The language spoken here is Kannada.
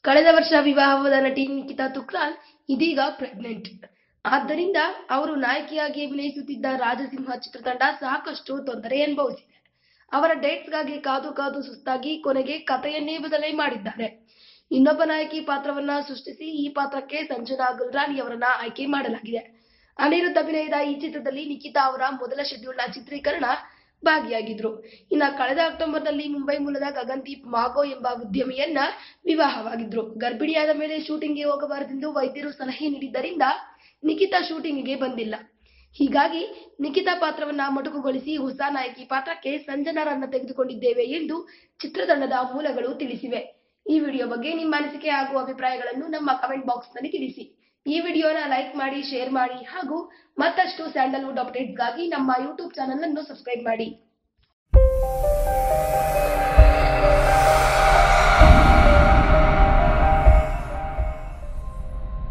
ಕಳೆದ ವರ್ಷ ವಿವಾಹವಾದ ನಟಿ ನಿಖಿತಾ ತುಕ್ರಾಲ್ ಇದೀಗ ಪ್ರೆಗ್ನೆಂಟ್. ಆದ್ದರಿಂದ ಅವರು ನಾಯಕಿಯಾಗಿ ಅಭಿನಯಿಸುತ್ತಿದ್ದ ರಾಜಸಿಂಹ ಚಿತ್ರತಂಡ ಸಾಕಷ್ಟು ತೊಂದರೆ ಅನುಭವಿಸಿದೆ. ಅವರ ಡೇಟ್ಸ್ಗಾಗಿ ಕಾದು ಕಾದು ಸುಸ್ತಾಗಿ ಕೊನೆಗೆ ಕಥೆಯನ್ನೇ ಬದಲಾವಣೆ ಮಾಡಿದ್ದಾರೆ. ಇನ್ನೊಬ್ಬ ನಾಯಕಿ ಪಾತ್ರವನ್ನ ಸೃಷ್ಟಿಸಿ ಈ ಪಾತ್ರಕ್ಕೆ ಸಂಜನಾ ಗುಲ್ರಾನಿ ಅವರನ್ನ ಆಯ್ಕೆ ಮಾಡಲಾಗಿದೆ. ಅನಿರುದ್ಧ್ ಅಭಿನಯದ ಈ ಚಿತ್ರದಲ್ಲಿ ನಿಖಿತಾ ಅವರ ಮೊದಲ ಶೆಡ್ಯೂಲ್ನ ಚಿತ್ರೀಕರಣ ಭಾಗಿಯಾಗಿದ್ರು. ಇನ್ನು ಕಳೆದ ಅಕ್ಟೋಬರ್ನಲ್ಲಿ ಮುಂಬೈ ಮೂಲದ ಗಗನ್ದೀಪ್ ಮಾಗೋ ಎಂಬ ಉದ್ಯಮಿಯನ್ನ ವಿವಾಹವಾಗಿದ್ರು. ಗರ್ಭಿಣಿಯಾದ ಮೇಲೆ ಶೂಟಿಂಗ್ಗೆ ಹೋಗಬಾರದೆಂದು ವೈದ್ಯರು ಸಲಹೆ ನೀಡಿದ್ದರಿಂದ ನಿಖಿತಾ ಶೂಟಿಂಗ್ಗೆ ಬಂದಿಲ್ಲ. ಹೀಗಾಗಿ ನಿಖಿತಾ ಪಾತ್ರವನ್ನ ಮೊಟಕುಗೊಳಿಸಿ ಹೊಸ ನಾಯಕಿ ಪಾತ್ರಕ್ಕೆ ಸಂಜನಾರನ್ನ ತೆಗೆದುಕೊಂಡಿದ್ದೇವೆ ಎಂದು ಚಿತ್ರತಂಡದ ಮೂಲಗಳು ತಿಳಿಸಿವೆ. ಈ ವಿಡಿಯೋ ಬಗ್ಗೆ ನಿಮ್ಮ ಅನಿಸಿಕೆ ಹಾಗೂ ಅಭಿಪ್ರಾಯಗಳನ್ನು ನಮ್ಮ ಕಮೆಂಟ್ ಬಾಕ್ಸ್ನಲ್ಲಿ ತಿಳಿಸಿ. ಈ ವಿಡಿಯೋನ ಲೈಕ್ ಮಾಡಿ, ಶೇರ್ ಮಾಡಿ ಹಾಗೂ ಮತ್ತಷ್ಟು ಸ್ಯಾಂಡಲ್ವುಡ್ ಅಪ್ಡೇಟ್ಸ್ಗಾಗಿ ನಮ್ಮ ಯೂಟ್ಯೂಬ್ ಚಾನೆಲ್ ಅನ್ನು ಸಬ್ಸ್ಕ್ರೈಬ್ ಮಾಡಿ.